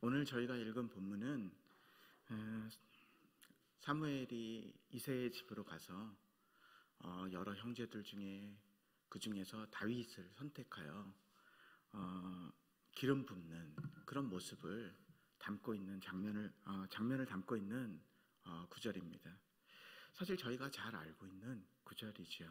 오늘 저희가 읽은 본문은 사무엘이 이새의 집으로 가서 여러 형제들 중에 그 중에서 다윗을 선택하여 기름 붓는 그런 모습을 담고 있는 장면을 담고 있는 구절입니다. 사실 저희가 잘 알고 있는 구절이죠.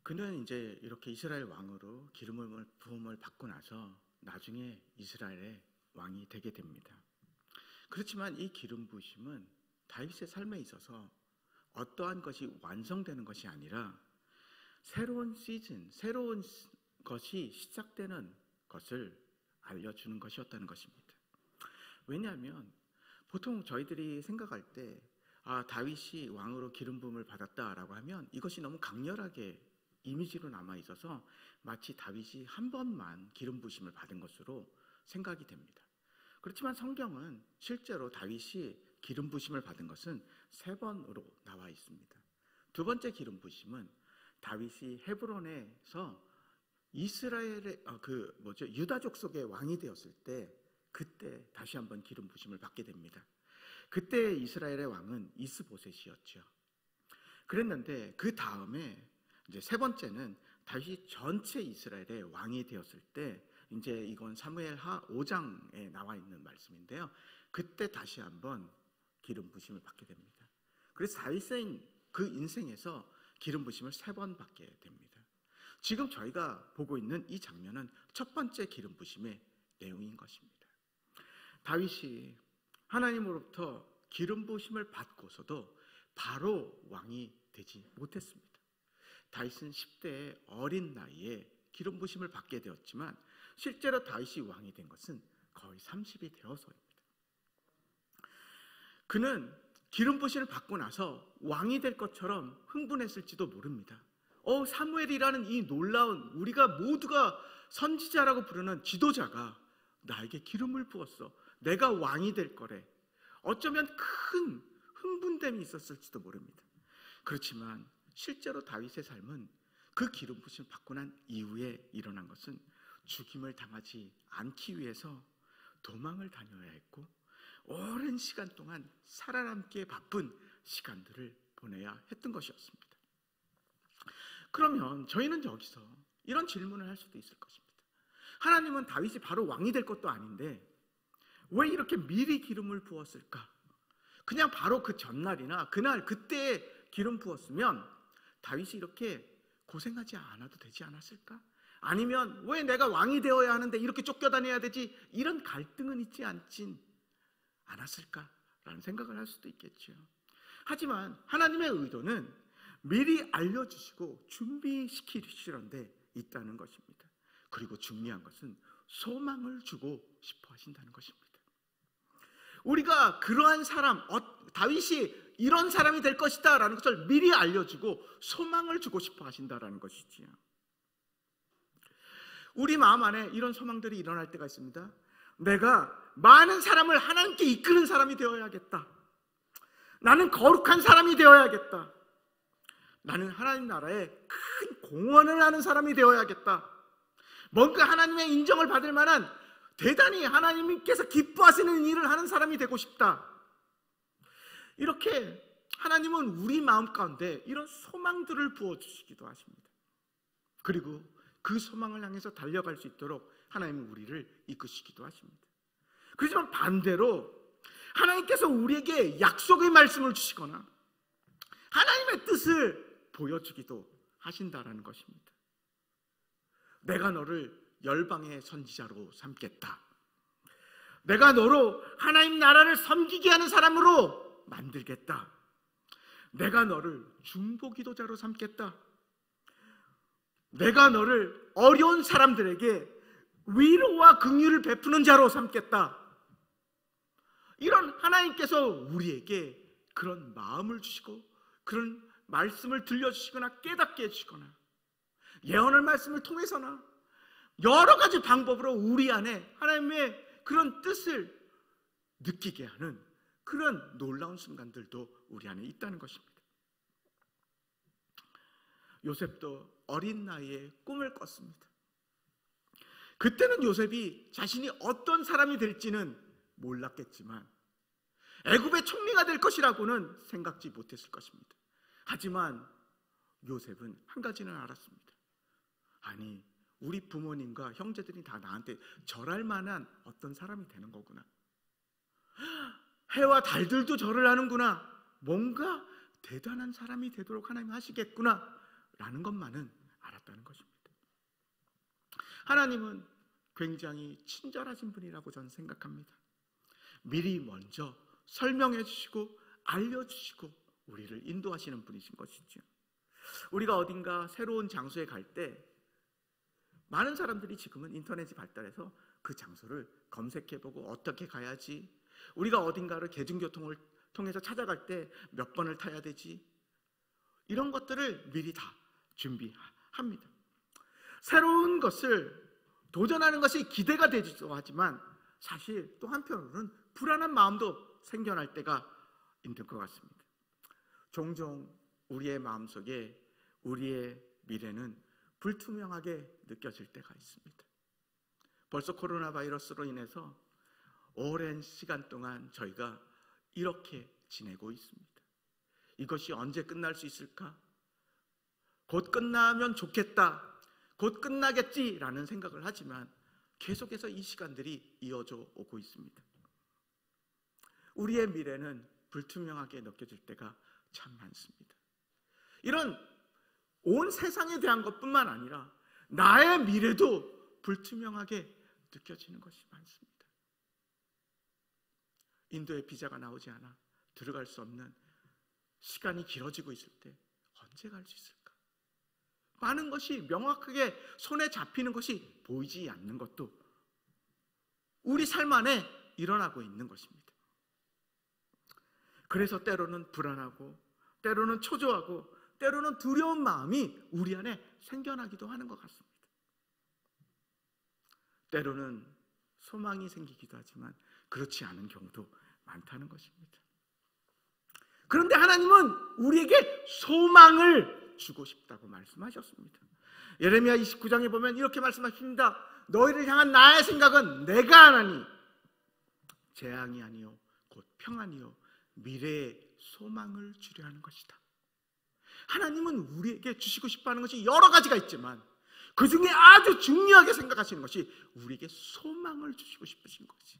그는 이제 이렇게 이스라엘 왕으로 기름 부음을 받고 나서 나중에 이스라엘의 왕이 되게 됩니다. 그렇지만 이 기름 부으심은 다윗의 삶에 있어서 어떠한 것이 완성되는 것이 아니라 새로운 시즌, 새로운 것이 시작되는 것을 알려주는 것이었다는 것입니다. 왜냐하면 보통 저희들이 생각할 때 다윗이 왕으로 기름 부음을 받았다라고 하면 이것이 너무 강렬하게 이미지로 남아 있어서 마치 다윗이 한 번만 기름 부으심을 받은 것으로 생각이 됩니다. 그렇지만 성경은 실제로 다윗이 기름 부으심을 받은 것은 3번으로 나와 있습니다. 두 번째 기름 부으심은 다윗이 헤브론에서 이스라엘의 유다족 속의 왕이 되었을 때 그때 다시 한번 기름 부으심을 받게 됩니다. 그때 이스라엘의 왕은 이스보셋이었죠. 그랬는데 그 다음에 이제 3번째는 다윗이 전체 이스라엘의 왕이 되었을 때 이제 이건 사무엘하 5장에 나와 있는 말씀인데요. 그때 다시 한번 기름 부으심을 받게 됩니다. 그래서 다윗은 그 인생에서 기름 부으심을 3번 받게 됩니다. 지금 저희가 보고 있는 이 장면은 첫 번째 기름 부으심의 내용인 것입니다. 다윗이 하나님으로부터 기름 부으심을 받고서도 바로 왕이 되지 못했습니다. 다윗은 10대의 어린 나이에 기름 부으심을 받게 되었지만 실제로 다윗이 왕이 된 것은 거의 30이 되어서입니다. 그는 기름 부으심을 받고 나서 왕이 될 것처럼 흥분했을지도 모릅니다. 사무엘이라는 이 놀라운 우리가 모두가 선지자라고 부르는 지도자가 나에게 기름을 부었어. 내가 왕이 될 거래. 어쩌면 큰 흥분됨이 있었을지도 모릅니다. 그렇지만 실제로 다윗의 삶은 그 기름 부으심을 받고 난 이후에 일어난 것은 죽임을 당하지 않기 위해서 도망을 다녀야 했고 오랜 시간 동안 살아남기에 바쁜 시간들을 보내야 했던 것이었습니다. 그러면 저희는 여기서 이런 질문을 할 수도 있을 것입니다. 하나님은 다윗이 바로 왕이 될 것도 아닌데 왜 이렇게 미리 기름을 부었을까? 그냥 바로 그 전날이나 그날 그때 기름 부었으면 다윗이 이렇게 고생하지 않아도 되지 않았을까? 아니면 왜 내가 왕이 되어야 하는데 이렇게 쫓겨다녀야 되지? 이런 갈등은 있지 않았을까라는 생각을 할 수도 있겠죠. 하지만 하나님의 의도는 미리 알려주시고 준비시키시는데 있다는 것입니다. 그리고 중요한 것은 소망을 주고 싶어 하신다는 것입니다. 우리가 그러한 사람, 다윗이 이런 사람이 될 것이다 라는 것을 미리 알려주고 소망을 주고 싶어 하신다는 것이지요. 우리 마음 안에 이런 소망들이 일어날 때가 있습니다. 내가 많은 사람을 하나님께 이끄는 사람이 되어야겠다. 나는 거룩한 사람이 되어야겠다. 나는 하나님 나라에 큰 공헌을 하는 사람이 되어야겠다. 뭔가 하나님의 인정을 받을 만한 대단히 하나님께서 기뻐하시는 일을 하는 사람이 되고 싶다. 이렇게 하나님은 우리 마음 가운데 이런 소망들을 부어주시기도 하십니다. 그리고 그 소망을 향해서 달려갈 수 있도록 하나님은 우리를 이끄시기도 하십니다. 그렇지만 반대로 하나님께서 우리에게 약속의 말씀을 주시거나 하나님의 뜻을 보여주기도 하신다라는 것입니다. 내가 너를 열방의 선지자로 삼겠다. 내가 너로 하나님 나라를 섬기게 하는 사람으로 만들겠다. 내가 너를 중보기도자로 삼겠다. 내가 너를 어려운 사람들에게 위로와 긍휼을 베푸는 자로 삼겠다. 이런 하나님께서 우리에게 그런 마음을 주시고 그런 말씀을 들려주시거나 깨닫게 해주시거나 예언의 말씀을 통해서나 여러 가지 방법으로 우리 안에 하나님의 그런 뜻을 느끼게 하는 그런 놀라운 순간들도 우리 안에 있다는 것입니다. 요셉도 어린 나이에 꿈을 꿨습니다. 그때는 요셉이 자신이 어떤 사람이 될지는 몰랐겠지만 애굽의 총리가 될 것이라고는 생각지 못했을 것입니다. 하지만 요셉은 한 가지는 알았습니다. 아니, 우리 부모님과 형제들이 다 나한테 절할 만한 어떤 사람이 되는 거구나. 해와 달들도 절을 하는구나. 뭔가 대단한 사람이 되도록 하나님 하시겠구나 라는 것만은 알았다는 것입니다. 하나님은 굉장히 친절하신 분이라고 저는 생각합니다. 미리 먼저 설명해 주시고 알려주시고 우리를 인도하시는 분이신 것이죠. 우리가 어딘가 새로운 장소에 갈 때 많은 사람들이 지금은 인터넷이 발달해서 그 장소를 검색해보고 어떻게 가야지, 우리가 어딘가를 대중교통을 통해서 찾아갈 때 몇 번을 타야 되지, 이런 것들을 미리 다 준비합니다. 새로운 것을 도전하는 것이 기대가 되기도 하지만 사실 또 한편으로는 불안한 마음도 생겨날 때가 있는 것 같습니다. 종종 우리의 마음속에 우리의 미래는 불투명하게 느껴질 때가 있습니다. 벌써 코로나 바이러스로 인해서 오랜 시간 동안 저희가 이렇게 지내고 있습니다. 이것이 언제 끝날 수 있을까? 곧 끝나면 좋겠다, 곧 끝나겠지라는 생각을 하지만 계속해서 이 시간들이 이어져 오고 있습니다. 우리의 미래는 불투명하게 느껴질 때가 참 많습니다. 이런 온 세상에 대한 것뿐만 아니라 나의 미래도 불투명하게 느껴지는 것이 많습니다. 인도에 비자가 나오지 않아 들어갈 수 없는 시간이 길어지고 있을 때 언제 갈 수 있을까? 많은 것이 명확하게 손에 잡히는 것이 보이지 않는 것도 우리 삶 안에 일어나고 있는 것입니다. 그래서 때로는 불안하고 때로는 초조하고 때로는 두려운 마음이 우리 안에 생겨나기도 하는 것 같습니다. 때로는 소망이 생기기도 하지만 그렇지 않은 경우도 많다는 것입니다. 그런데 하나님은 우리에게 소망을 주고 싶다고 말씀하셨습니다. 예레미야 29장에 보면 이렇게 말씀하십니다. 너희를 향한 나의 생각은 내가 하나니 재앙이 아니요 곧 평안이요 미래의 소망을 주려 하는 것이다. 하나님은 우리에게 주시고 싶어하는 것이 여러 가지가 있지만 그 중에 아주 중요하게 생각하시는 것이 우리에게 소망을 주시고 싶으신 것이.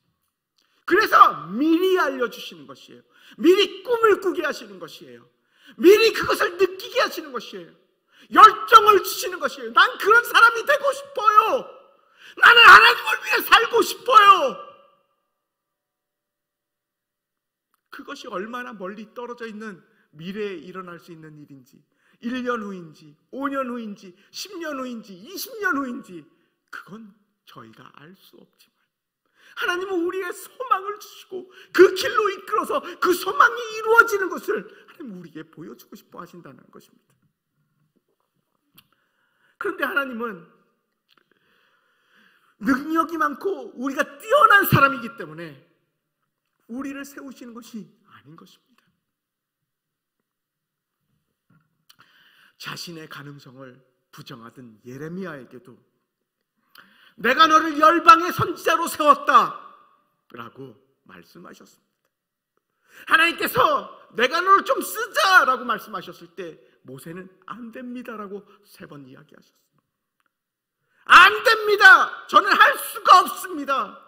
그래서 미리 알려주시는 것이에요. 미리 꿈을 꾸게 하시는 것이에요. 미리 그것을 느끼게 하시는 것이에요. 열정을 주시는 것이에요. 난 그런 사람이 되고 싶어요. 나는 하나님을 위해 살고 싶어요. 그것이 얼마나 멀리 떨어져 있는 미래에 일어날 수 있는 일인지, 1년 후인지 5년 후인지 10년 후인지 20년 후인지 그건 저희가 알 수 없지만 하나님은 우리의 소망을 주시고 그 길로 이끌어서 그 소망이 이루어지는 것을 하나님 우리에게 보여주고 싶어 하신다는 것입니다. 그런데 하나님은 능력이 많고 우리가 뛰어난 사람이기 때문에 우리를 세우시는 것이 아닌 것입니다. 자신의 가능성을 부정하던 예레미야에게도 내가 너를 열방의 선지자로 세웠다 라고 말씀하셨습니다. 하나님께서 내가 너를 좀 쓰자라고 말씀하셨을 때 모세는 안 됩니다라고 3번 이야기하셨습니다. 안 됩니다. 저는 할 수가 없습니다.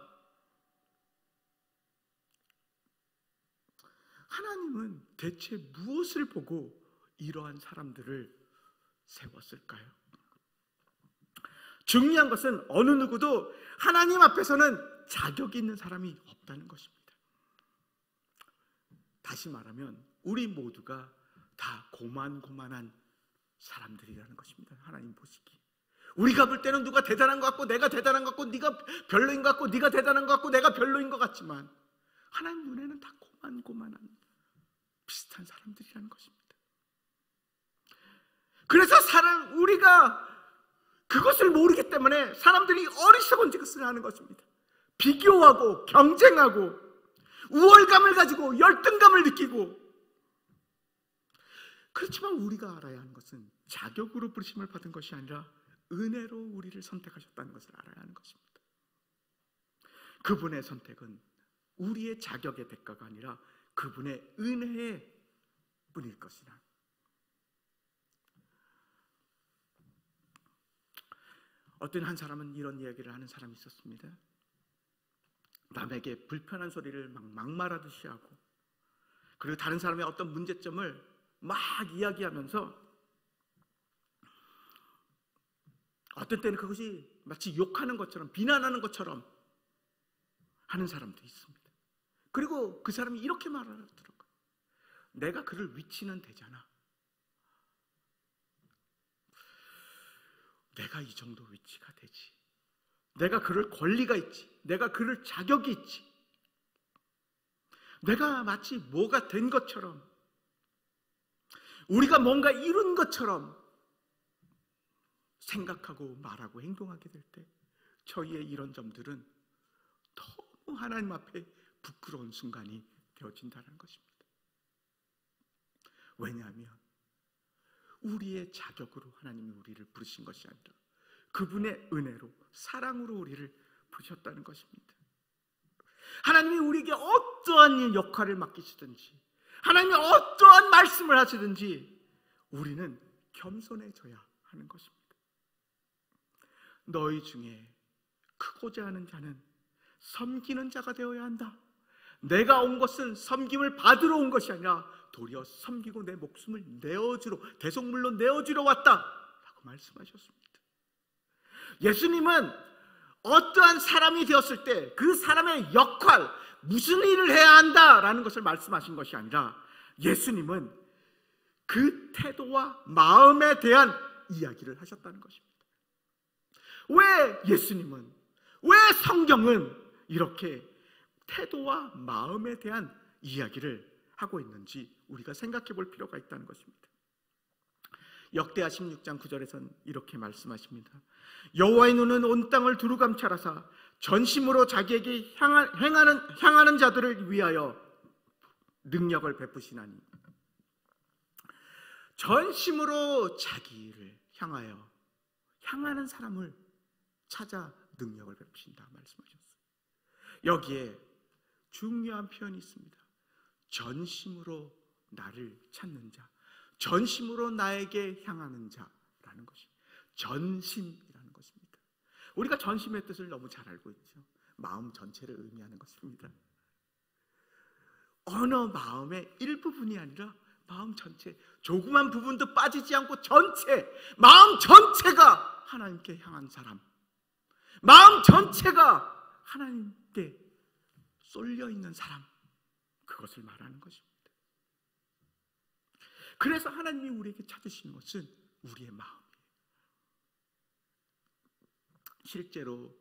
하나님은 대체 무엇을 보고 이러한 사람들을 세웠을까요? 중요한 것은 어느 누구도 하나님 앞에서는 자격이 있는 사람이 없다는 것입니다. 다시 말하면 우리 모두가 다 고만고만한 사람들이라는 것입니다. 하나님 보시기 우리가 볼 때는 누가 대단한 것 같고 내가 대단한 것 같고 네가 별로인 것 같고 네가 대단한 것 같고 내가 별로인 것 같지만 하나님 눈에는 다 고만고만한 비슷한 사람들이라는 것입니다. 그래서 우리가 그것을 모르기 때문에 사람들이 어리석은 짓을 하는 것입니다. 비교하고 경쟁하고 우월감을 가지고 열등감을 느끼고. 그렇지만 우리가 알아야 하는 것은 자격으로 부르심을 받은 것이 아니라 은혜로 우리를 선택하셨다는 것을 알아야 하는 것입니다. 그분의 선택은 우리의 자격의 대가가 아니라 그분의 은혜의 뿐일 것이라. 어떤 한 사람은 이런 이야기를 하는 사람이 있었습니다. 남에게 불편한 소리를 막말하듯이 하고, 그리고 다른 사람의 어떤 문제점을 막 이야기하면서 어떤 때는 그것이 마치 욕하는 것처럼, 비난하는 것처럼 하는 사람도 있습니다. 그리고 그 사람이 이렇게 말하더라고요. 내가 그를 위치는 되잖아. 내가 이 정도 위치가 되지. 내가 그럴 권리가 있지. 내가 그럴 자격이 있지. 내가 마치 뭐가 된 것처럼, 우리가 뭔가 이룬 것처럼 생각하고 말하고 행동하게 될 때 저희의 이런 점들은 너무 하나님 앞에 부끄러운 순간이 되어진다는 것입니다. 왜냐하면 우리의 자격으로 하나님이 우리를 부르신 것이 아니라 그분의 은혜로, 사랑으로 우리를 부르셨다는 것입니다. 하나님이 우리에게 어떠한 역할을 맡기시든지, 하나님이 어떠한 말씀을 하시든지 우리는 겸손해져야 하는 것입니다. 너희 중에 크고자 하는 자는 섬기는 자가 되어야 한다. 내가 온 것은 섬김을 받으러 온 것이 아니라 도리어 섬기고 내 목숨을 내어주러, 대속물로 내어주러 왔다 라고 말씀하셨습니다. 예수님은 어떠한 사람이 되었을 때 그 사람의 역할, 무슨 일을 해야 한다라는 것을 말씀하신 것이 아니라 예수님은 그 태도와 마음에 대한 이야기를 하셨다는 것입니다. 왜 예수님은, 왜 성경은 이렇게 태도와 마음에 대한 이야기를 하고 있는지 우리가 생각해 볼 필요가 있다는 것입니다. 역대하 16장 9절에서는 이렇게 말씀하십니다. 여호와의 눈은 온 땅을 두루 감찰하사 전심으로 자기에게 향하는 자들을 위하여 능력을 베푸시나니. 전심으로 자기를 향하여 향하는 사람을 찾아 능력을 베푸신다 말씀하셨어요. 여기에 중요한 표현이 있습니다. 전심으로 나를 찾는 자, 전심으로 나에게 향하는 자라는 것이 전심이라는 것입니다. 우리가 전심의 뜻을 너무 잘 알고 있죠. 마음 전체를 의미하는 것입니다. 어느 마음의 일부분이 아니라 마음 전체, 조그만 부분도 빠지지 않고 전체, 마음 전체가 하나님께 향한 사람, 마음 전체가 하나님께 쏠려 있는 사람, 그것을 말하는 것입니다. 그래서 하나님이 우리에게 찾으시는 것은 우리의 마음이에요. 실제로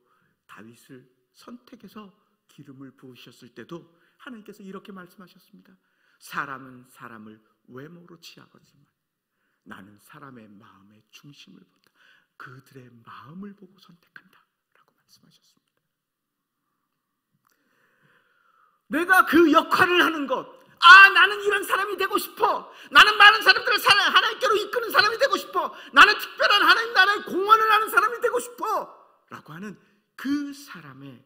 다윗을 선택해서 기름을 부으셨을 때도 하나님께서 이렇게 말씀하셨습니다. 사람은 사람을 외모로 취하거지만 나는 사람의 마음의 중심을 본다. 그들의 마음을 보고 선택한다 라고 말씀하셨습니다. 내가 그 역할을 하는 것, 나는 이런 사람이 되고 싶어. 나는 많은 사람들을 하나님께로 이끄는 사람이 되고 싶어. 나는 특별한 하나님 나라의 공헌을 하는 사람이 되고 싶어 라고 하는 그 사람의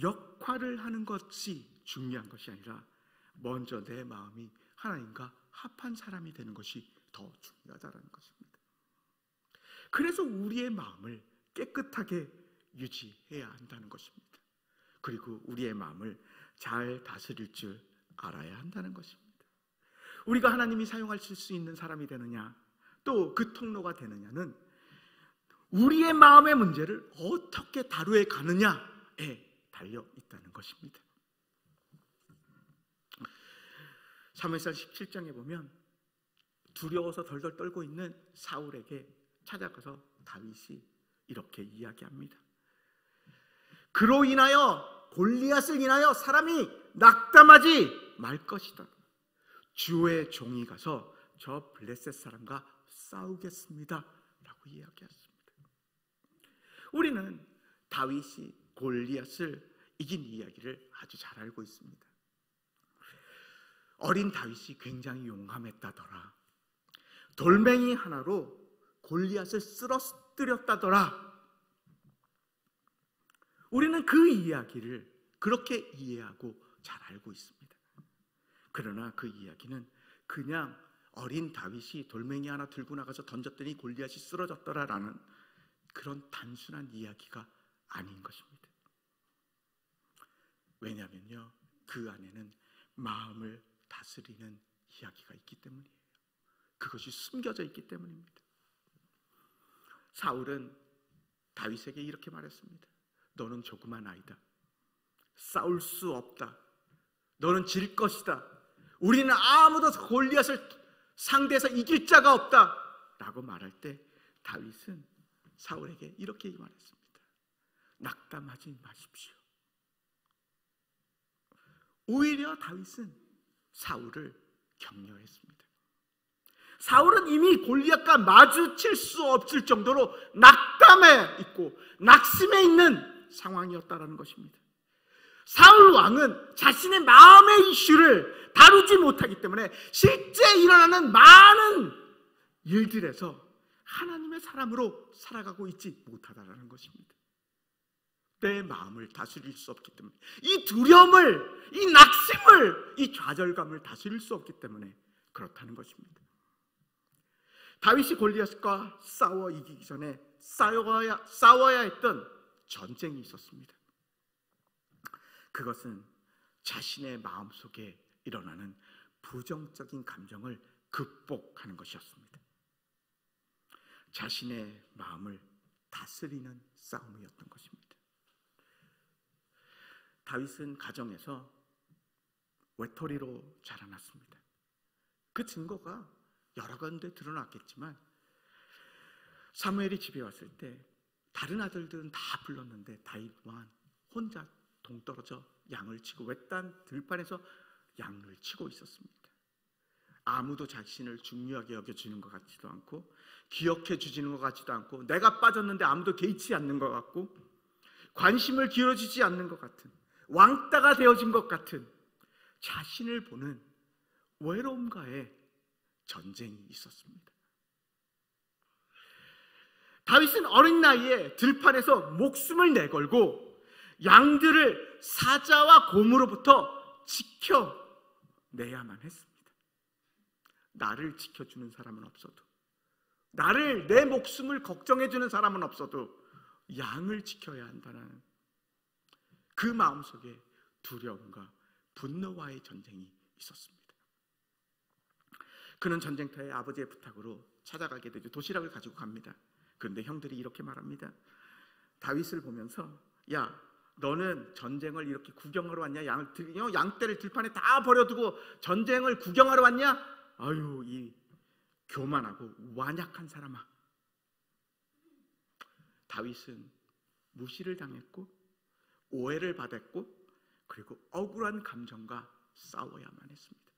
역할을 하는 것이 중요한 것이 아니라 먼저 내 마음이 하나님과 합한 사람이 되는 것이 더 중요하다는 것입니다. 그래서 우리의 마음을 깨끗하게 유지해야 한다는 것입니다. 그리고 우리의 마음을 잘 다스릴 줄 알아야 한다는 것입니다. 우리가 하나님이 사용하실 수 있는 사람이 되느냐, 또 그 통로가 되느냐는 우리의 마음의 문제를 어떻게 다루어 가느냐에 달려 있다는 것입니다. 사무엘상 17장에 보면 두려워서 덜덜 떨고 있는 사울에게 찾아가서 다윗이 이렇게 이야기합니다. 그로 인하여, 골리앗을 인하여 사람이 낙담하지 말 것이다. 주의 종이 가서 저 블레셋 사람과 싸우겠습니다 라고 이야기했습니다. 우리는 다윗이 골리앗을 이긴 이야기를 아주 잘 알고 있습니다. 어린 다윗이 굉장히 용감했다더라. 돌멩이 하나로 골리앗을 엎드렸다더라. 우리는 그 이야기를 그렇게 이해하고 잘 알고 있습니다. 그러나 그 이야기는 그냥 어린 다윗이 돌멩이 하나 들고 나가서 던졌더니 골리앗이 쓰러졌더라라는 그런 단순한 이야기가 아닌 것입니다. 왜냐하면요, 그 안에는 마음을 다스리는 이야기가 있기 때문이에요. 그것이 숨겨져 있기 때문입니다. 사울은 다윗에게 이렇게 말했습니다. 너는 조그만 아이다. 싸울 수 없다. 너는 질 것이다. 우리는 아무도 골리앗을 상대해서 이길 자가 없다 라고 말할 때 다윗은 사울에게 이렇게 말했습니다. 낙담하지 마십시오. 오히려 다윗은 사울을 격려했습니다. 사울은 이미 골리앗과 마주칠 수 없을 정도로 낙담해 있고 낙심해 있는 상황이었다는 것입니다. 사울 왕은 자신의 마음의 이슈를 다루지 못하기 때문에 실제 일어나는 많은 일들에서 하나님의 사람으로 살아가고 있지 못하다라는 것입니다. 내 마음을 다스릴 수 없기 때문에, 이 두려움을, 이 낙심을, 이 좌절감을 다스릴 수 없기 때문에 그렇다는 것입니다. 다윗이 골리앗과 싸워 이기기 전에 싸워야 했던 전쟁이 있었습니다. 그것은 자신의 마음속에 일어나는 부정적인 감정을 극복하는 것이었습니다. 자신의 마음을 다스리는 싸움이었던 것입니다. 다윗은 가정에서 외톨이로 자라났습니다. 그 증거가 여러 군데 드러났겠지만 사무엘이 집에 왔을 때 다른 아들들은 다 불렀는데 다윗만 혼자 동떨어져 양을 치고 외딴 들판에서 양을 치고 있었습니다. 아무도 자신을 중요하게 여겨주는 것 같지도 않고 기억해 주지는 것 같지도 않고 내가 빠졌는데 아무도 개의치 않는 것 같고 관심을 기울여주지 않는 것 같은 왕따가 되어진 것 같은 자신을 보는 외로움과의 전쟁이 있었습니다. 다윗은 어린 나이에 들판에서 목숨을 내걸고 양들을 사자와 곰으로부터 지켜내야만 했습니다. 나를 지켜주는 사람은 없어도, 내 목숨을 걱정해주는 사람은 없어도 양을 지켜야 한다는 그 마음속에 두려움과 분노와의 전쟁이 있었습니다. 그는 전쟁터에 아버지의 부탁으로 찾아가게 되죠. 도시락을 가지고 갑니다. 그런데 형들이 이렇게 말합니다. 다윗을 보면서 야, 너는 전쟁을 이렇게 구경하러 왔냐? 양떼를 들판에 다 버려두고 전쟁을 구경하러 왔냐? 아유, 이 교만하고 완약한 사람아. 다윗은 무시를 당했고 오해를 받았고 그리고 억울한 감정과 싸워야만 했습니다.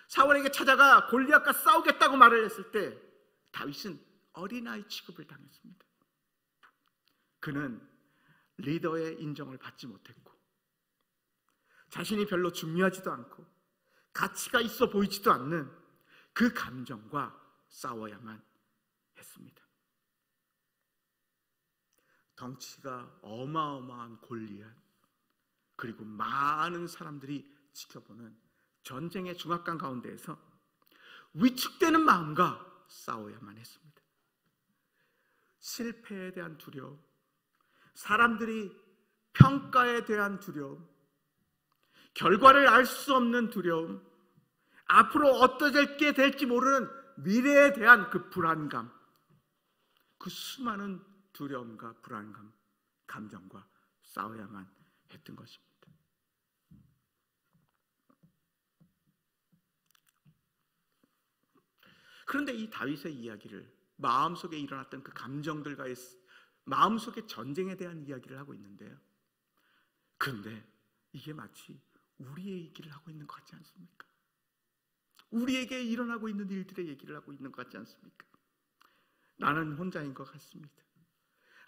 사울에게 찾아가 골리앗과 싸우겠다고 말을 했을 때 다윗은 어린아이 취급을 당했습니다. 그는 리더의 인정을 받지 못했고 자신이 별로 중요하지도 않고 가치가 있어 보이지도 않는 그 감정과 싸워야만 했습니다. 덩치가 어마어마한 골리앗 그리고 많은 사람들이 지켜보는 전쟁의 중압감 가운데에서 위축되는 마음과 싸워야만 했습니다. 실패에 대한 두려움, 사람들이 평가에 대한 두려움, 결과를 알 수 없는 두려움, 앞으로 어떻게 될지 모르는 미래에 대한 그 불안감, 그 수많은 두려움과 불안감, 감정과 싸워야만 했던 것입니다. 그런데 이 다윗의 이야기를 마음속에 일어났던 그 감정들과의 마음속의 전쟁에 대한 이야기를 하고 있는데요. 그런데 이게 마치 우리의 얘기를 하고 있는 것 같지 않습니까? 우리에게 일어나고 있는 일들의 얘기를 하고 있는 것 같지 않습니까? 나는 혼자인 것 같습니다.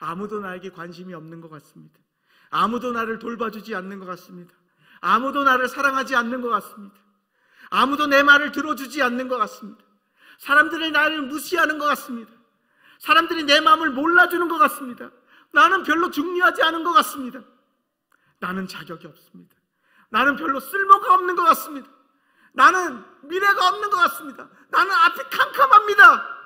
아무도 나에게 관심이 없는 것 같습니다. 아무도 나를 돌봐주지 않는 것 같습니다. 아무도 나를 사랑하지 않는 것 같습니다. 아무도 내 말을 들어주지 않는 것 같습니다. 사람들이 나를 무시하는 것 같습니다. 사람들이 내 마음을 몰라주는 것 같습니다. 나는 별로 중요하지 않은 것 같습니다. 나는 자격이 없습니다. 나는 별로 쓸모가 없는 것 같습니다. 나는 미래가 없는 것 같습니다. 나는 앞이 캄캄합니다.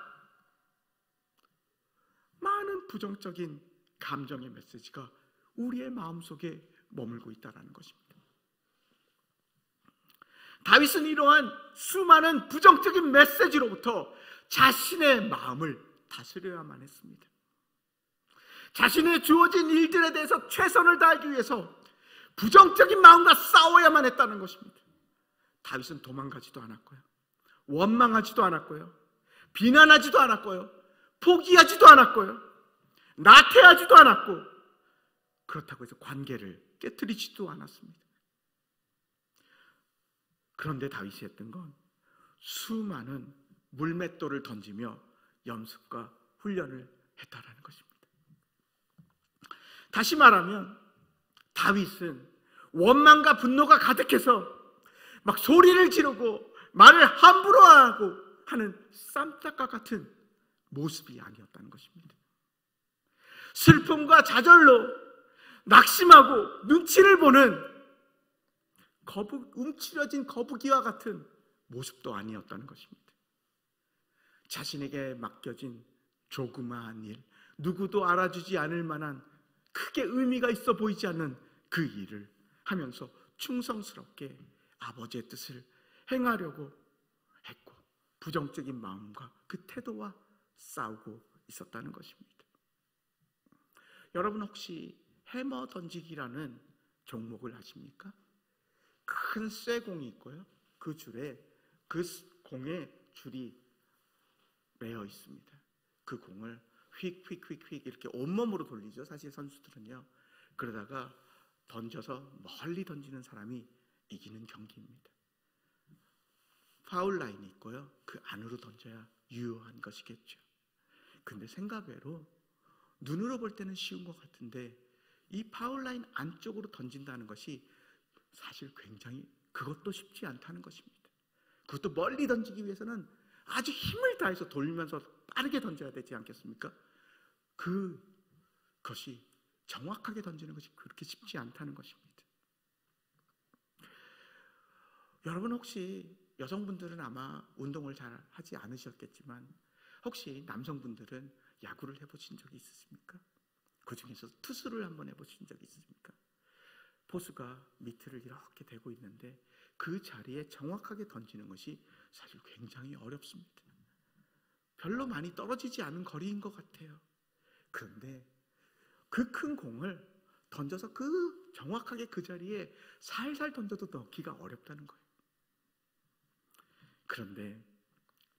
많은 부정적인 감정의 메시지가 우리의 마음속에 머물고 있다는 것입니다. 다윗은 이러한 수많은 부정적인 메시지로부터 자신의 마음을 다스려야만 했습니다. 자신의 주어진 일들에 대해서 최선을 다하기 위해서 부정적인 마음과 싸워야만 했다는 것입니다. 다윗은 도망가지도 않았고요, 원망하지도 않았고요, 비난하지도 않았고요, 포기하지도 않았고요, 나태하지도 않았고, 그렇다고 해서 관계를 깨뜨리지도 않았습니다. 그런데 다윗이 했던 건 수많은 물맷돌을 던지며 연습과 훈련을 했다라는 것입니다. 다시 말하면 다윗은 원망과 분노가 가득해서 막 소리를 지르고 말을 함부로 하고 하는 쌈딱과 같은 모습이 아니었다는 것입니다. 슬픔과 좌절로 낙심하고 눈치를 보는 움츠려진 거북이와 같은 모습도 아니었다는 것입니다. 자신에게 맡겨진 조그마한 일, 누구도 알아주지 않을 만한 크게 의미가 있어 보이지 않는 그 일을 하면서 충성스럽게 아버지의 뜻을 행하려고 했고, 부정적인 마음과 그 태도와 싸우고 있었다는 것입니다. 여러분 혹시 해머 던지기라는 종목을 아십니까? 큰 쇠공이 있고요, 그 공에 줄이 매어 있습니다. 그 공을 휙휙휙휙 이렇게 온몸으로 돌리죠, 사실 선수들은요. 그러다가 던져서 멀리 던지는 사람이 이기는 경기입니다. 파울 라인이 있고요, 그 안으로 던져야 유효한 것이겠죠. 근데 생각외로 눈으로 볼 때는 쉬운 것 같은데 이 파울 라인 안쪽으로 던진다는 것이 사실 굉장히 그것도 쉽지 않다는 것입니다. 그것도 멀리 던지기 위해서는 아주 힘을 다해서 돌면서 빠르게 던져야 되지 않겠습니까? 그것이 정확하게 던지는 것이 그렇게 쉽지 않다는 것입니다. 여러분 혹시 여성분들은 아마 운동을 잘 하지 않으셨겠지만 혹시 남성분들은 야구를 해보신 적이 있으십니까? 그 중에서 투수를 한번 해보신 적이 있으십니까? 포수가 미트를 이렇게 대고 있는데 그 자리에 정확하게 던지는 것이 사실 굉장히 어렵습니다. 별로 많이 떨어지지 않은 거리인 것 같아요. 그런데 그 큰 공을 던져서 정확하게 그 자리에 살살 던져도 넣기가 어렵다는 거예요. 그런데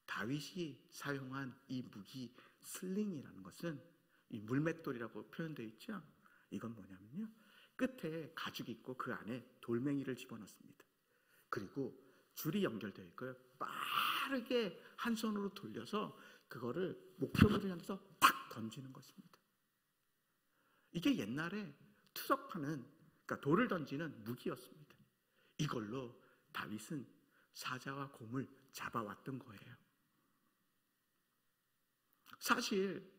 다윗이 사용한 이 무기 슬링이라는 것은 이 물맷돌이라고 표현되어 있죠. 이건 뭐냐면요, 끝에 가죽이 있고 그 안에 돌멩이를 집어넣습니다. 그리고 줄이 연결되어 있고요, 빠르게 한 손으로 돌려서 그거를 목표물을 향해서 탁 던지는 것입니다. 이게 옛날에 투석하는, 그러니까 돌을 던지는 무기였습니다. 이걸로 다윗은 사자와 곰을 잡아왔던 거예요. 사실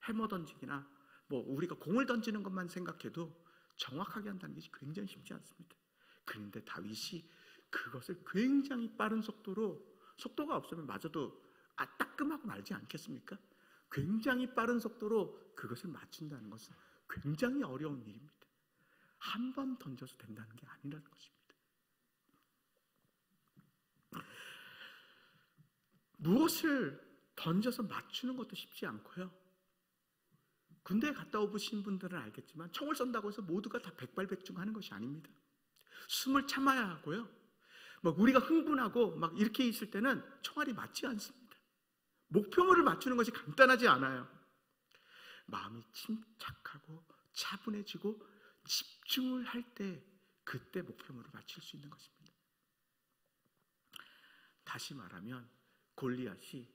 해머 던지기나 우리가 공을 던지는 것만 생각해도 정확하게 한다는 것이 굉장히 쉽지 않습니다. 그런데 다윗이 그것을 굉장히 빠른 속도가 없으면 맞아도 따끔하고 말지 않겠습니까? 굉장히 빠른 속도로 그것을 맞춘다는 것은 굉장히 어려운 일입니다. 한 번 던져서 된다는 게 아니라는 것입니다. 무엇을 던져서 맞추는 것도 쉽지 않고요, 군대에 갔다 오신 분들은 알겠지만 총을 쏜다고 해서 모두가 다 백발백중하는 것이 아닙니다. 숨을 참아야 하고요, 우리가 흥분하고 이렇게 있을 때는 총알이 맞지 않습니다. 목표물을 맞추는 것이 간단하지 않아요. 마음이 침착하고 차분해지고 집중을 할 때 그때 목표물을 맞출 수 있는 것입니다. 다시 말하면 골리앗이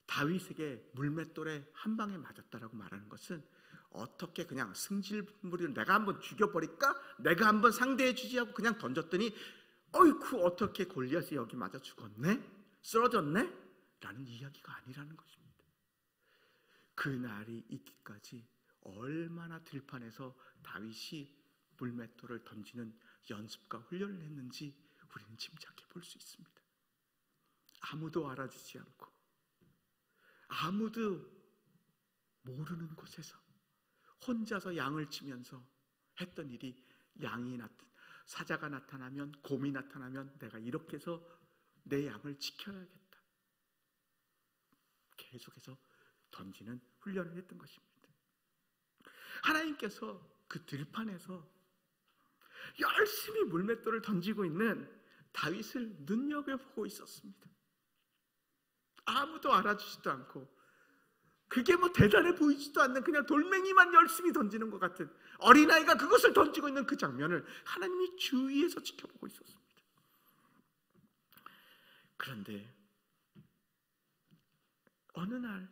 다윗에게 물맷돌에 한 방에 맞았다라고 말하는 것은 어떻게 그냥 승질부리로 내가 한번 죽여버릴까? 내가 한번 상대해주지 하고 그냥 던졌더니 어이쿠 어떻게 골리앗이 여기 맞아 죽었네? 쓰러졌네? 라는 이야기가 아니라는 것입니다. 그날이 있기까지 얼마나 들판에서 다윗이 물맷돌을 던지는 연습과 훈련을 했는지 우리는 짐작해 볼 수 있습니다. 아무도 알아주지 않고 아무도 모르는 곳에서 혼자서 양을 치면서 했던 일이, 사자가 나타나면, 곰이 나타나면 내가 이렇게 해서 내 양을 지켜야겠다, 계속해서 던지는 훈련을 했던 것입니다. 하나님께서 그 들판에서 열심히 물맷돌을 던지고 있는 다윗을 눈여겨보고 있었습니다. 아무도 알아주지도 않고 그게 뭐 대단해 보이지도 않는 그냥 돌멩이만 열심히 던지는 것 같은 어린아이가 그것을 던지고 있는 그 장면을 하나님이 주위에서 지켜보고 있었습니다. 그런데 어느 날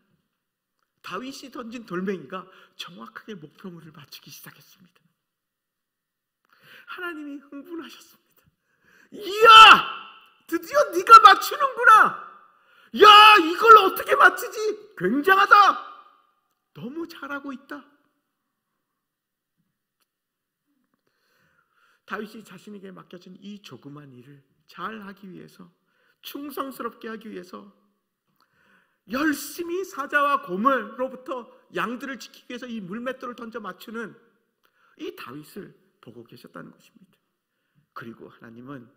다윗이 던진 돌멩이가 정확하게 목표물을 맞추기 시작했습니다. 하나님이 흥분하셨습니다. 이야! 드디어 네가 맞추는구나! 야, 이걸 어떻게 맞히지? 굉장하다! 너무 잘하고 있다. 다윗이 자신에게 맡겨진 이 조그만 일을 잘하기 위해서, 충성스럽게 하기 위해서 열심히 사자와 곰으로부터 양들을 지키기 위해서 이 물맷돌을 던져 맞추는 이 다윗을 보고 계셨다는 것입니다. 그리고 하나님은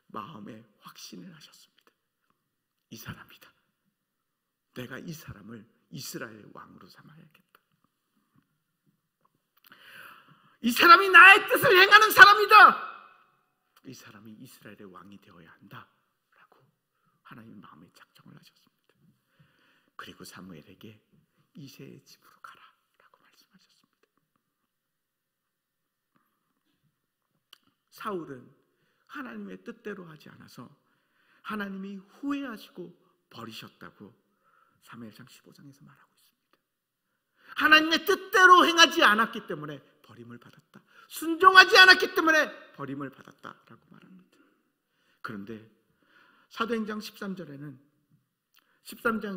마음에 확신을 하셨습니다. 이 사람이다. 내가 이 사람을 이스라엘 왕으로 삼아야겠다. 이 사람이 나의 뜻을 행하는 사람이다. 이 사람이 이스라엘의 왕이 되어야 한다 라고 하나님 마음에 작정을 하셨습니다. 그리고 사무엘에게 이새의 집으로 가라 라고 말씀하셨습니다. 사울은 하나님의 뜻대로 하지 않아서 하나님이 후회하시고 버리셨다고 사무엘상 15장에서 말하고 있습니다. 하나님의 뜻대로 행하지 않았기 때문에 버림을 받았다. 순종하지 않았기 때문에 버림을 받았다라고 말합니다. 그런데 사도행전 13장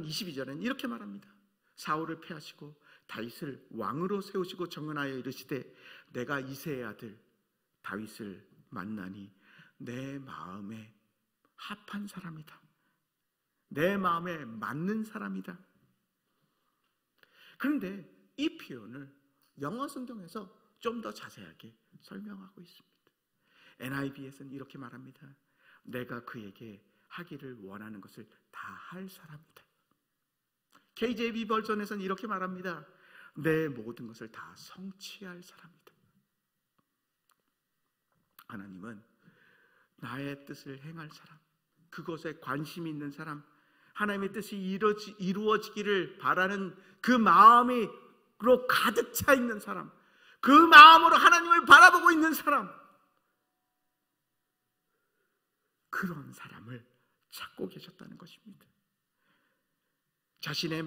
22절에는 이렇게 말합니다. 사울을 패하시고 다윗을 왕으로 세우시고 정언하여 이르시되 내가 이새의 아들 다윗을 만나니 내 마음에 합한 사람이다. 내 마음에 맞는 사람이다. 그런데 이 표현을 영어 성경에서 좀 더 자세하게 설명하고 있습니다. NIV에서는 이렇게 말합니다. 내가 그에게 하기를 원하는 것을 다 할 사람이다. KJV 버전에서는 이렇게 말합니다. 내 모든 것을 다 성취할 사람이다. 하나님은 나의 뜻을 행할 사람, 그것에 관심이 있는 사람, 하나님의 뜻이 이루어지기를 바라는 그 마음으로 가득 차 있는 사람, 그 마음으로 하나님을 바라보고 있는 사람, 그런 사람을 찾고 계셨다는 것입니다. 자신의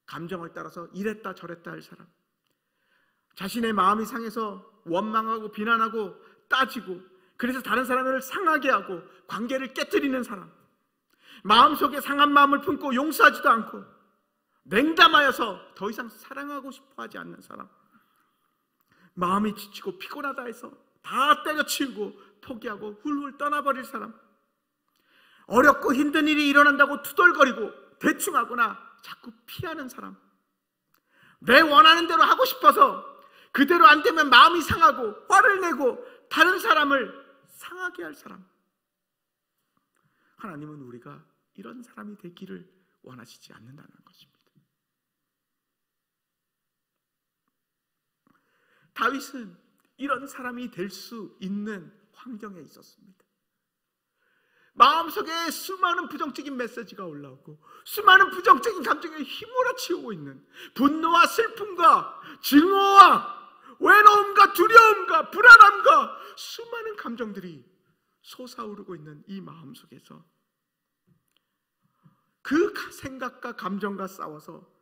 감정을 따라서 이랬다 저랬다 할 사람, 자신의 마음이 상해서 원망하고 비난하고 따지고 그래서 다른 사람을 상하게 하고 관계를 깨뜨리는 사람, 마음속에 상한 마음을 품고 용서하지도 않고 냉담하여서 더 이상 사랑하고 싶어 하지 않는 사람, 마음이 지치고 피곤하다 해서 다 때려치우고 포기하고 훌훌 떠나버릴 사람, 어렵고 힘든 일이 일어난다고 투덜거리고 대충하거나 자꾸 피하는 사람, 내 원하는 대로 하고 싶어서 그대로 안 되면 마음이 상하고 화를 내고 다른 사람을 상하게 할 사람, 하나님은 우리가 이런 사람이 되기를 원하시지 않는다는 것입니다. 다윗은 이런 사람이 될 수 있는 환경에 있었습니다. 마음속에 수많은 부정적인 메시지가 올라오고 수많은 부정적인 감정에 휘몰아치우고 있는 분노와 슬픔과 증오와 외로움과 두려움과 불안함과 수많은 감정들이 솟아오르고 있는 이 마음속에서 그 생각과 감정과 싸워서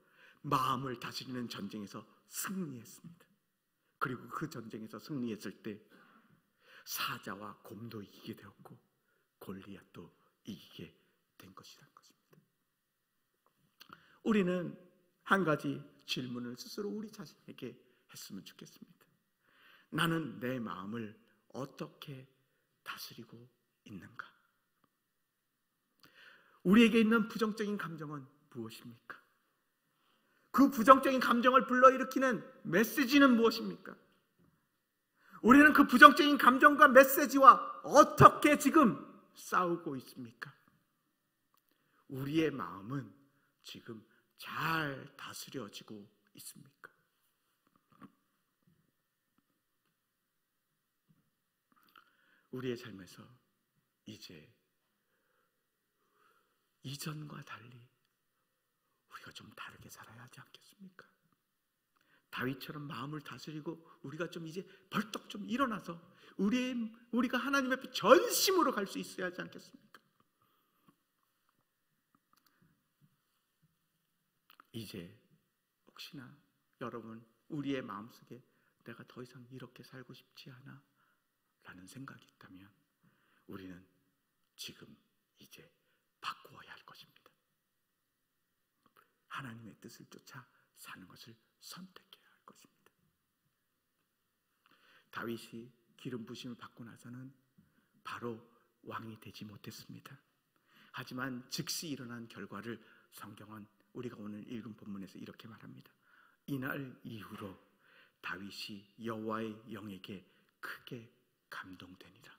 마음을 다스리는 전쟁에서 승리했습니다. 그리고 그 전쟁에서 승리했을 때 사자와 곰도 이기게 되었고 골리앗도 이기게 된 것이라는 것입니다. 우리는 한 가지 질문을 스스로 우리 자신에게 했으면 좋겠습니다. 나는 내 마음을 어떻게 다스리고 있는가? 우리에게 있는 부정적인 감정은 무엇입니까? 그 부정적인 감정을 불러일으키는 메시지는 무엇입니까? 우리는 그 부정적인 감정과 메시지와 어떻게 지금 싸우고 있습니까? 우리의 마음은 지금 잘 다스려지고 있습니까? 우리의 삶에서 이제 이전과 달리 우리가 좀 다르게 살아야 하지 않겠습니까? 다윗처럼 마음을 다스리고 우리가 좀 이제 벌떡 좀 일어나서 우리가 하나님 앞에 전심으로 갈 수 있어야 하지 않겠습니까? 이제 혹시나 여러분 우리의 마음속에 내가 더 이상 이렇게 살고 싶지 않아 라는 생각이 있다면 우리는 지금 이제 바꾸어야 할 것입니다. 하나님의 뜻을 쫓아 사는 것을 선택해야 할 것입니다. 다윗이 기름 부심을 받고 나서는 바로 왕이 되지 못했습니다. 하지만 즉시 일어난 결과를 성경은 우리가 오늘 읽은 본문에서 이렇게 말합니다. 이날 이후로 다윗이 여호와의 영에게 크게 감동되니라.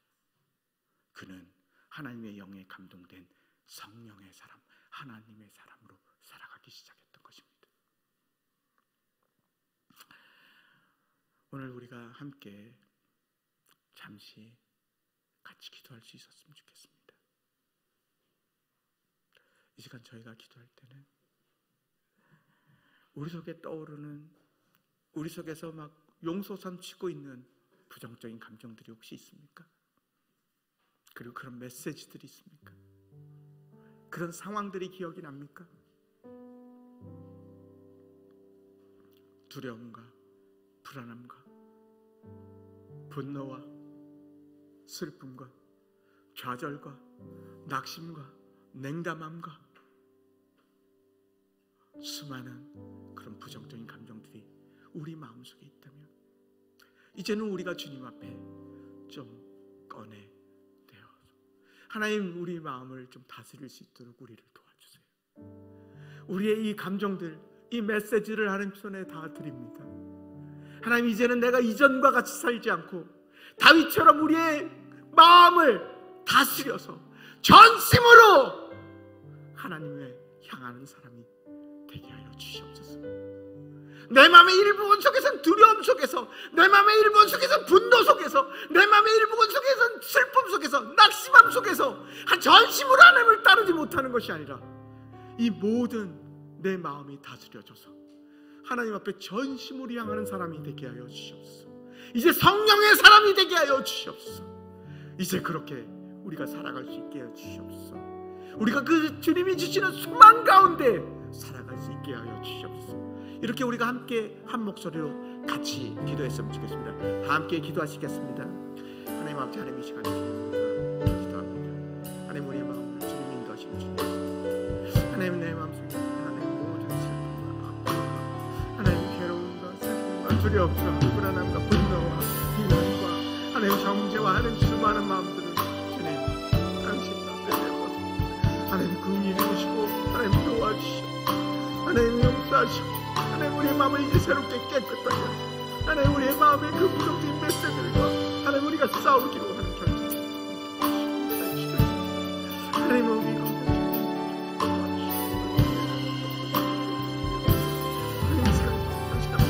그는 하나님의 영에 감동된 성령의 사람, 하나님의 사람으로 살아가기 시작했던 것입니다. 오늘 우리가 함께 잠시 같이 기도할 수 있었으면 좋겠습니다. 이 시간 저희가 기도할 때는 우리 속에 떠오르는, 우리 속에서 막 용솟아 치고 있는 부정적인 감정들이 혹시 있습니까? 그리고 그런 메시지들이 있습니까? 그런 상황들이 기억이 납니까? 두려움과 불안함과 분노와 슬픔과 좌절과 낙심과 냉담함과 수많은 그런 부정적인 감정들이 우리 마음속에 있다면 이제는 우리가 주님 앞에 좀 꺼내내어서 하나님 우리 마음을 좀 다스릴 수 있도록 우리를 도와주세요. 우리의 이 감정들, 이 메시지를 하나님 손에 다 드립니다. 하나님 이제는 내가 이전과 같이 살지 않고 다윗처럼 우리의 마음을 다스려서 전심으로 하나님을 향하는 사람이 되게 하여 주시옵소서. 내 마음의 일부분 속에서는 두려움 속에서, 내 마음의 일부분 속에서는 분노 속에서, 내 마음의 일부분 속에서는 슬픔 속에서, 낙심함 속에서 한 전심으로 하나님을 따르지 못하는 것이 아니라 이 모든 내 마음이 다스려져서 하나님 앞에 전심으로 향하는 사람이 되게 하여 주시옵소서. 이제 성령의 사람이 되게 하여 주시옵소서. 이제 그렇게 우리가 살아갈 수 있게 하여 주시옵소서. 우리가 그 주님이 주시는 소망 가운데 살아갈 수 있게 하여 주시옵소서. 이렇게 우리가 함께 한 목소리로 같이 기도했으면 좋겠습니다. 다 함께 기도하시겠습니다. 하나님 아버지, 하나님 이 시간에 기도합니다. 하나님 우리의 마음을 주님 인도하시고 주님, 하나님 내 마음속에 하나님 모든 슬픔과 하나님 괴로움과 슬픔과 두려움과 불안함과 분노와 비난과 하나님 정죄와 하나님 수많은 마음들을 주님 당신 앞에 내어서 하나님 긍휼히 주시고 하나님 도와주시고 하나님 용서하시고 하나님 우리의 마음을 이제 새롭게 깨끗하게 하시고 하나님 우리의 마음의 그 부정적인 메시지들과 하나님 우리가 싸우기로 하는 결정 하나님 우리 가운데 하나님 사랑 다시 한번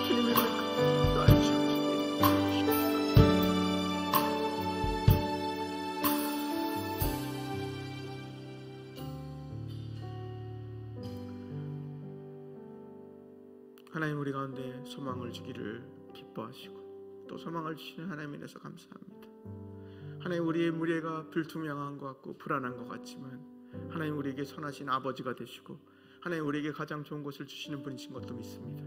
주님의 하나님 우리 가운데 소망을 주기를 기뻐하시고 또 소망을 주시는 하나님 인해서 감사합니다. 하나님 우리의 무리가 불투명한 것 같고 불안한 것 같지만 하나님 우리에게 선하신 아버지가 되시고 하나님 우리에게 가장 좋은 것을 주시는 분이신 것도 믿습니다.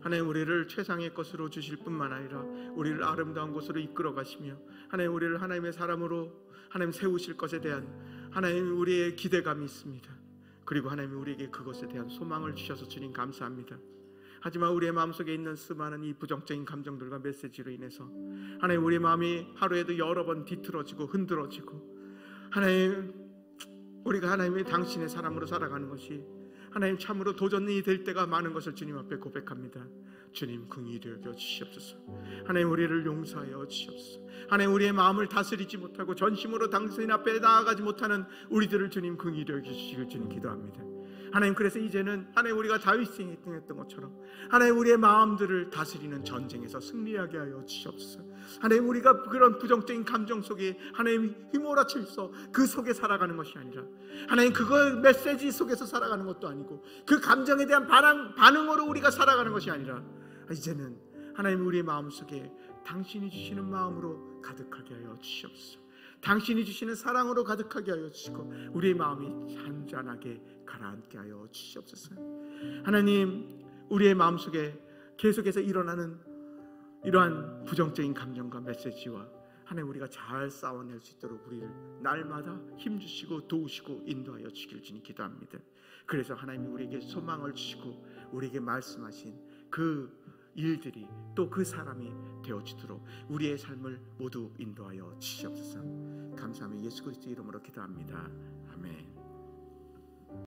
하나님 우리를 최상의 것으로 주실 뿐만 아니라 우리를 아름다운 곳으로 이끌어 가시며 하나님 우리를 하나님의 사람으로 하나님 세우실 것에 대한 하나님 우리의 기대감이 있습니다. 그리고 하나님 우리에게 그것에 대한 소망을 주셔서 주님 감사합니다. 하지만 우리의 마음속에 있는 수많은 이 부정적인 감정들과 메시지로 인해서 하나님 우리의 마음이 하루에도 여러 번 뒤틀어지고 흔들어지고 하나님 우리가 하나님의 당신의 사람으로 살아가는 것이 하나님 참으로 도전이 될 때가 많은 것을 주님 앞에 고백합니다. 주님 긍휼히 여겨 주시옵소서. 하나님 우리를 용서하여 주시옵소서. 하나님 우리의 마음을 다스리지 못하고 전심으로 당신 앞에 나아가지 못하는 우리들을 주님 긍휼히 여겨 주시길 주님 기도합니다. 하나님 그래서 이제는 하나님 우리가 다윗이 했던 것처럼 하나님 우리의 마음들을 다스리는 전쟁에서 승리하게 하여 주시옵소서. 하나님 우리가 그런 부정적인 감정 속에 하나님 휘몰아치면서 그 속에 살아가는 것이 아니라 하나님 그걸 메시지 속에서 살아가는 것도 아니고 그 감정에 대한 반응으로 우리가 살아가는 것이 아니라 이제는 하나님 우리의 마음속에 당신이 주시는 마음으로 가득하게 하여 주시옵소서. 당신이 주시는 사랑으로 가득하게 하여 주시고 우리의 마음이 잔잔하게 가라앉게 하여 주시옵소서. 하나님 우리의 마음속에 계속해서 일어나는 이러한 부정적인 감정과 메시지와 하나님 우리가 잘 싸워낼 수 있도록 우리를 날마다 힘주시고 도우시고 인도하여 주길 주님 기도합니다. 그래서 하나님이 우리에게 소망을 주시고 우리에게 말씀하신 그 일들이 또 그 사람이 되어지도록 우리의 삶을 모두 인도하여 주시옵소서. 감사하며 예수 그리스도 이름으로 기도합니다. 아멘.